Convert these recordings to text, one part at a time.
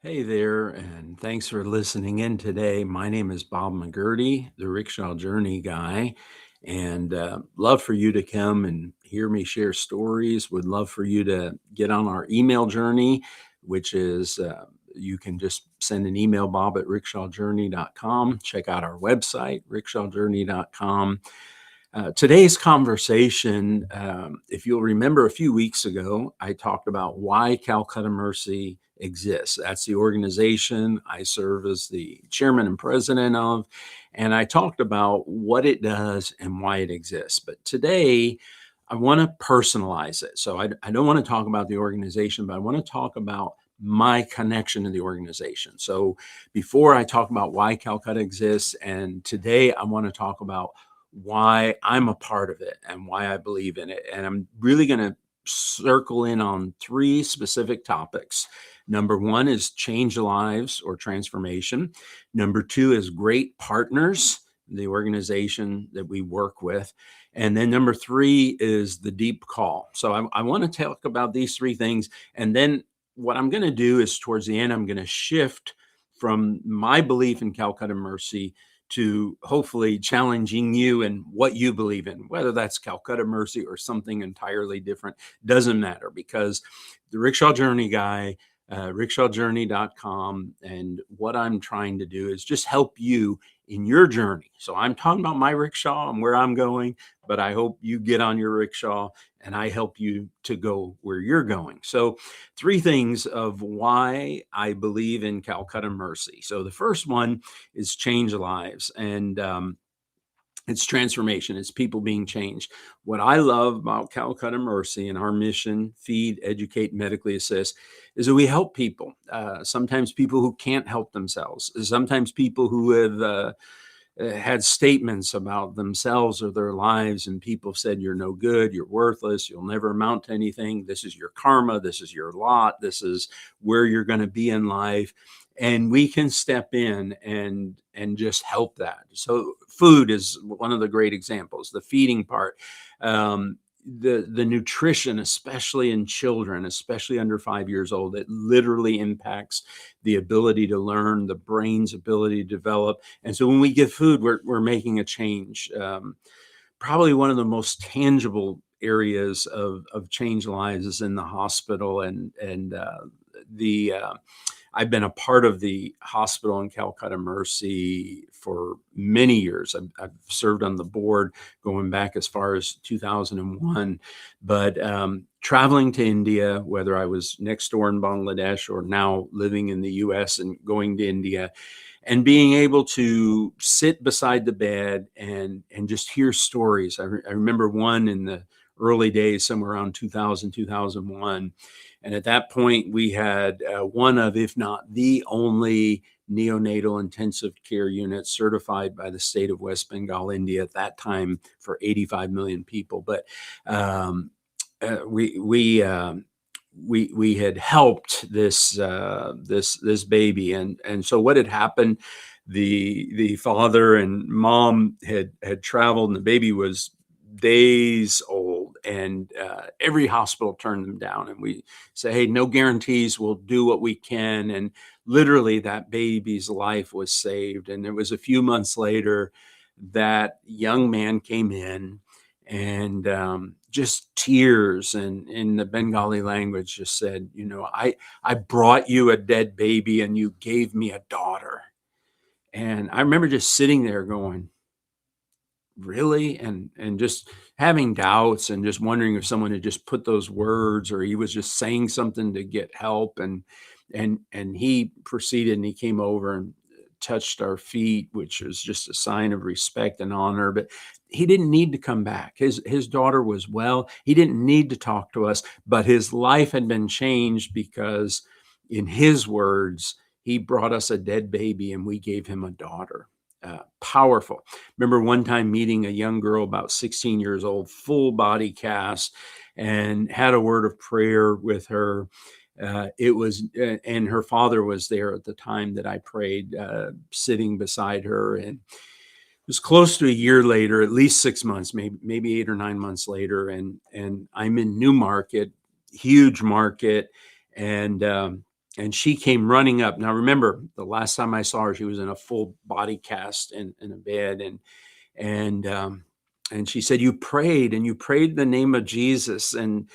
Hey there, and thanks for listening in today. My name is Bob McGurty, the Rickshaw Journey guy, and love for you to come and hear me share stories. Would love for you to get on our email journey, which is you can just send an email, bob@rickshawjourney.com. Check out our website, rickshawjourney.com. Today's conversation, if you'll remember a few weeks ago, I talked about why Calcutta Mercy exists. That's the organization I serve as the chairman and president of. And I talked about what it does and why it exists. But today, I want to personalize it. So I don't want to talk about the organization, but I want to talk about my connection to the organization. So before I talk about why Calcutta exists, and today I want to talk about why I'm a part of it and why I believe in it. And I'm really going to circle in on three specific topics. Number one is change lives or transformation. Number two is great partners, the organization that we work with. And then number three is the deep call. So I want to talk about these three things. And then what I'm going to do is towards the end, I'm going to shift from my belief in Calcutta Mercy to hopefully challenging you and what you believe in, whether that's Calcutta Mercy or something entirely different, doesn't matter, because the Rickshaw Journey guy, rickshawjourney.com, and what I'm trying to do is just help you in your journey. So I'm talking about my rickshaw and where I'm going, but I hope you get on your rickshaw and I help you to go where you're going. So three things of why I believe in Calcutta Mercy. So the first one is change lives, and it's transformation. It's people being changed. What I love about Calcutta Mercy and our mission, feed, educate, medically assist, is that we help people. Sometimes people who can't help themselves. Sometimes people who have had statements about themselves or their lives, and people said, "You're no good. You're worthless. You'll never amount to anything. This is your karma. This is your lot. This is where you're going to be in life." And we can step in and just help that. So food is one of the great examples, the feeding part. The nutrition, especially in children, especially under 5 years old, it literally impacts the ability to learn, the brain's ability to develop. And so when we give food, we're making a change. Probably one of the most tangible areas of change lives is in the hospital, and the I've been a part of the hospital in Calcutta Mercy for many years. I've served on the board going back as far as 2001. But traveling to India, whether I was next door in Bangladesh or now living in the US and going to India, and being able to sit beside the bed and just hear stories. I remember one in the early days, somewhere around 2000, 2001. And at that point, we had one of, if not the only, neonatal intensive care unit certified by the state of West Bengal, India, at that time for 85 million people. But we had helped this baby, and so what had happened? The father and mom had traveled, and the baby was days old, and every hospital turned them down. And we say, "Hey, no guarantees. We'll do what we can." And literally, that baby's life was saved. And it was a few months later that young man came in, and just tears, and in the Bengali language just said, I brought you a dead baby and you gave me a daughter. And I remember just sitting there going, really? And just having doubts and just wondering if someone had just put those words, or he was just saying something to get help. And he proceeded, and he came over and touched our feet, which was just a sign of respect and honor. But he didn't need to come back. His daughter was well. He didn't need to talk to us, but his life had been changed because, in his words, he brought us a dead baby and we gave him a daughter. Powerful. Remember one time meeting a young girl about 16 years old, full body cast, and had a word of prayer with her. And her father was there at the time that I prayed, sitting beside her. And it was close to a year later, at least 6 months, maybe 8 or 9 months later. And I'm in Newmarket, huge market. And and she came running up. Now, remember, the last time I saw her, she was in a full body cast in a bed, and and she said, "You prayed, and you prayed the name of Jesus," and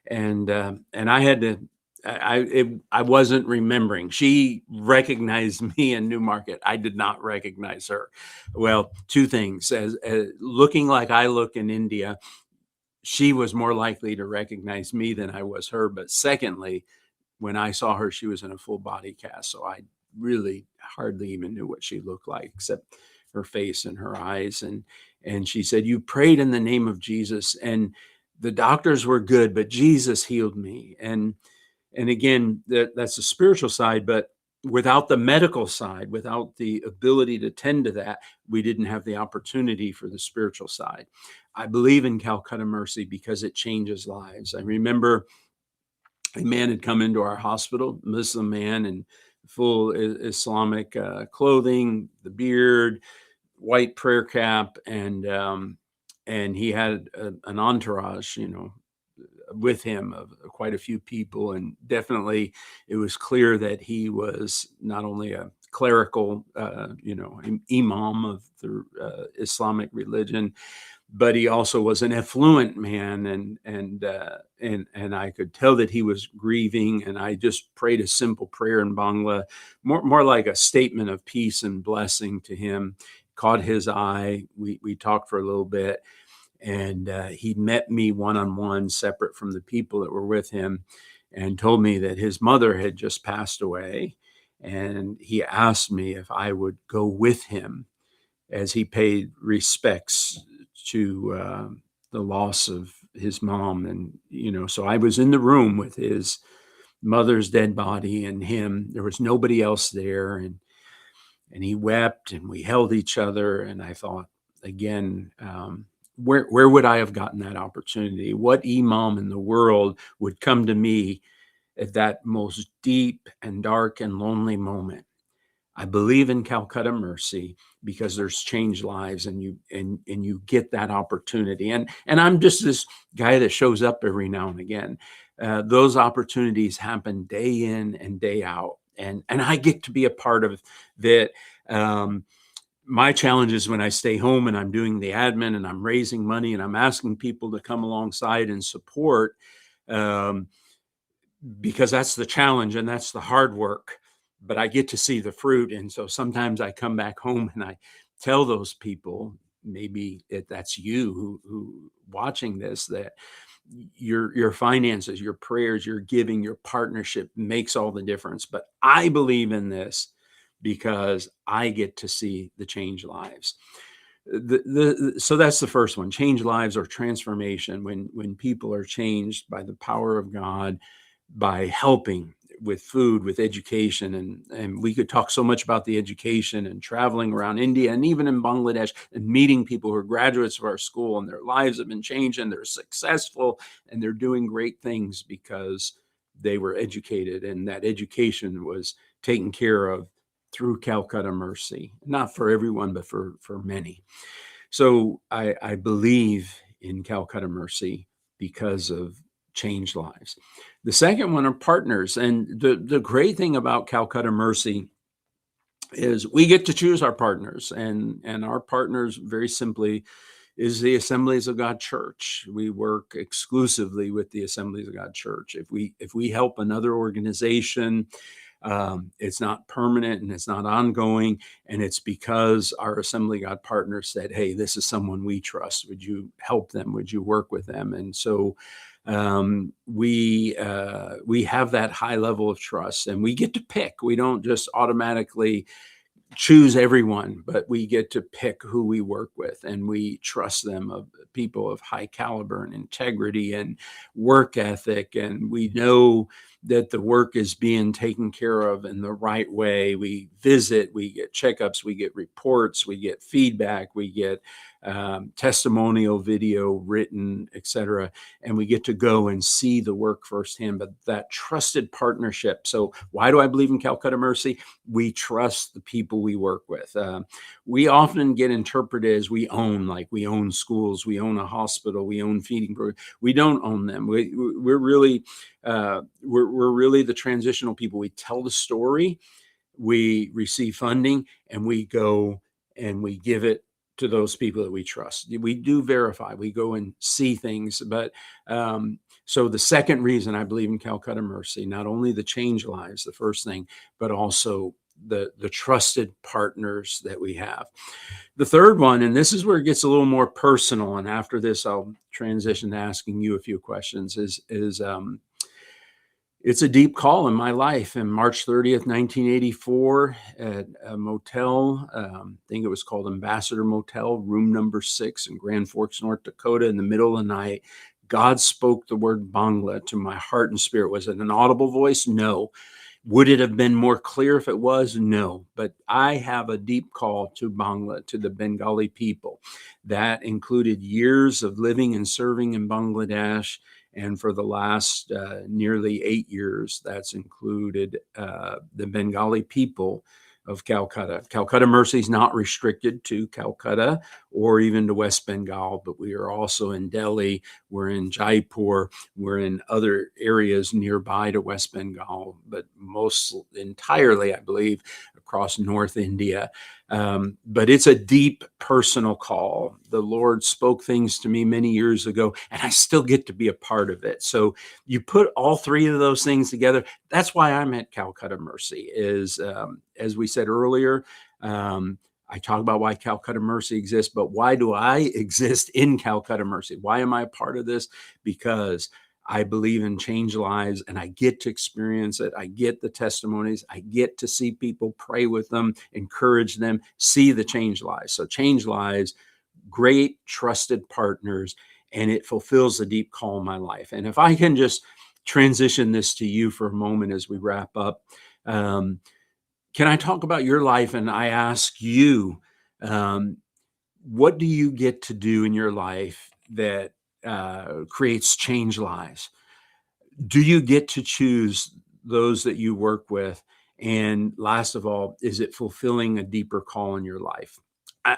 I had to. I wasn't remembering. She recognized me in Newmarket. I did not recognize her. Well, two things: as looking like I look in India, she was more likely to recognize me than I was her. But secondly, when I saw her, she was in a full body cast, so I really hardly even knew what she looked like, except her face and her eyes. And she said, "You prayed in the name of Jesus, and the doctors were good, but Jesus healed me." And again, that's the spiritual side, but without the medical side, without the ability to tend to that, we didn't have the opportunity for the spiritual side. I believe in Calcutta Mercy because it changes lives. I remember a man had come into our hospital, Muslim man, in full Islamic clothing, the beard, white prayer cap, and he had an entourage, with him of quite a few people, and definitely it was clear that he was not only a clerical, imam of the Islamic religion, but he also was an affluent man, and I could tell that he was grieving. And I just prayed a simple prayer in Bangla, more like a statement of peace and blessing to him. Caught his eye. We talked for a little bit, and he met me one on one, separate from the people that were with him, and told me that his mother had just passed away, and he asked me if I would go with him as he paid respects to the loss of his mom. And, so I was in the room with his mother's dead body and him. There was nobody else there. And he wept, and we held each other. And I thought, again, where would I have gotten that opportunity? What imam in the world would come to me at that most deep and dark and lonely moment? I believe in Calcutta Mercy because there's changed lives, and you get that opportunity. And I'm just this guy that shows up every now and again. Those opportunities happen day in and day out, and I get to be a part of that. My challenge is when I stay home and I'm doing the admin and I'm raising money and I'm asking people to come alongside and support, um, because that's the challenge and that's the hard work, but I get to see the fruit. And so sometimes I come back home and I tell those people, maybe that's you who watching this, that your finances, your prayers, your giving, your partnership makes all the difference. But I believe in this because I get to see the change lives. So that's the first one: change lives or transformation. When people are changed by the power of God, by helping with food, with education. And we could talk so much about the education and traveling around India and even in Bangladesh and meeting people who are graduates of our school, and their lives have been changed and they're successful and they're doing great things because they were educated, and that education was taken care of through Calcutta Mercy, not for everyone, but for many. So I believe in Calcutta Mercy because of changed lives. The second one are partners. And the great thing about Calcutta Mercy is we get to choose our partners, and our partners, very simply, is the Assemblies of God Church. We work exclusively with the Assemblies of God Church. If we help another organization, it's not permanent and it's not ongoing. And it's because our Assembly of God partners said, "Hey, this is someone we trust. Would you help them? Would you work with them?" And so we have that high level of trust, and we get to pick. We don't just automatically choose everyone, but we get to pick who we work with, and we trust them, of people of high caliber and integrity and work ethic. And we know that the work is being taken care of in the right way. We visit, we get checkups, we get reports, we get feedback, we get testimonial video written, etc. And we get to go and see the work firsthand, but that trusted partnership. So why do I believe in Calcutta Mercy? We trust the people we work with. We often get interpreted as we own, like we own schools, we own a hospital, we own feeding programs. We don't own them. We're really we're really the transitional people. We tell the story, we receive funding, and we go and we give it to those people that we trust. We do verify. We go and see things, but so the second reason I believe in Calcutta Mercy, not only the change lives, the first thing, but also the trusted partners that we have. The third one, and this is where it gets a little more personal, and after this I'll transition to asking you a few questions, is it's a deep call in my life. And March 30th, 1984, at a motel, I think it was called Ambassador Motel, room number 6 in Grand Forks, North Dakota, in the middle of the night, God spoke the word Bangla to my heart and spirit. Was it an audible voice? No. Would it have been more clear if it was? No. But I have a deep call to Bangla, to the Bengali people. That included years of living and serving in Bangladesh. And for the last nearly 8 years, that's included the Bengali people of Calcutta. Calcutta Mercy is not restricted to Calcutta or even to West Bengal, but we are also in Delhi, we're in Jaipur, we're in other areas nearby to West Bengal, but most entirely, I believe, across North India. But it's a deep personal call. The Lord spoke things to me many years ago, and I still get to be a part of it. So you put all three of those things together. That's why I'm at Calcutta Mercy. Is as we said earlier, I talk about why Calcutta Mercy exists, but why do I exist in Calcutta Mercy? Why am I a part of this? Because I believe in change lives, and I get to experience it. I get the testimonies. I get to see people, pray with them, encourage them, see the change lives. So change lives, great trusted partners, and it fulfills the deep call in my life. And if I can just transition this to you for a moment as we wrap up, can I talk about your life? And I ask you, what do you get to do in your life that creates change lives? Do you get to choose those that you work with? And last of all, is it fulfilling a deeper call in your life?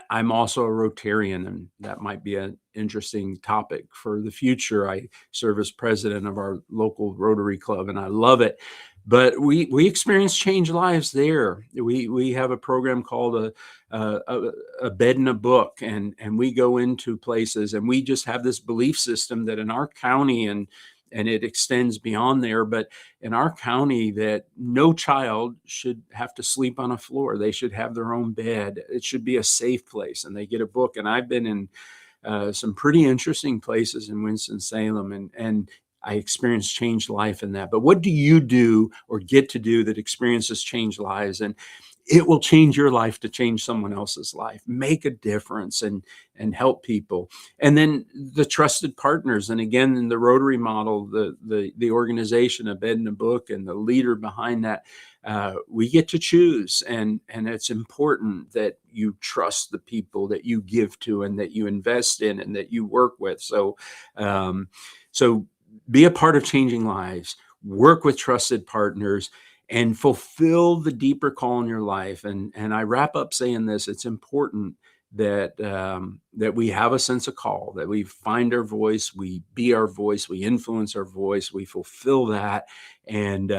I'm also a Rotarian, and that might be an interesting topic for the future. I serve as president of our local Rotary Club, and I love it. But we experience change lives there. We have a program called a bed in a book, and we go into places, and we just have this belief system that in our county, and it extends beyond there, but in our county, that no child should have to sleep on a floor. They should have their own bed. It should be a safe place, and they get a book. And I've been in some pretty interesting places in Winston-Salem, and I experienced changed life in that. But what do you do or get to do that experiences changed lives? And it will change your life to change someone else's life, make a difference, and help people. And then the trusted partners. And again, in the Rotary model, the organization, a bed and a book, and the leader behind that, we get to choose. And it's important that you trust the people that you give to and that you invest in and that you work with. So be a part of changing lives, work with trusted partners, and fulfill the deeper call in your life. And I wrap up saying this: it's important that that we have a sense of call, that we find our voice, we be our voice, we influence our voice, we fulfill that, and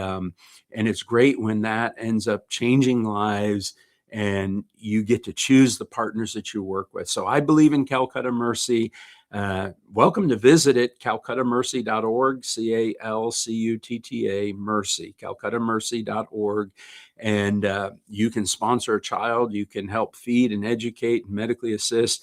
it's great when that ends up changing lives, and you get to choose the partners that you work with. So I believe in Calcutta Mercy. Welcome to visit it, calcuttamercy.org, CALCUTTA Mercy, calcuttamercy.org. And you can sponsor a child, you can help feed and educate and medically assist.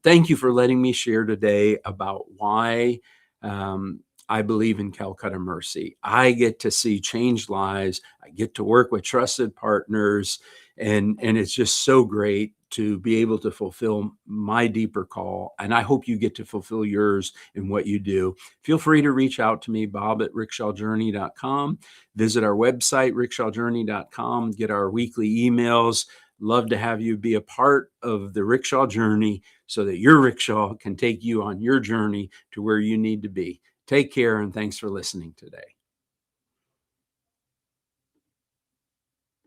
Thank you for letting me share today about why I believe in Calcutta Mercy. I get to see changed lives. I get to work with trusted partners, and it's just so great to be able to fulfill my deeper call. And I hope you get to fulfill yours in what you do. Feel free to reach out to me, bob@rickshawjourney.com. Visit our website, rickshawjourney.com. Get our weekly emails. Love to have you be a part of the Rickshaw Journey so that your rickshaw can take you on your journey to where you need to be. Take care, and thanks for listening today.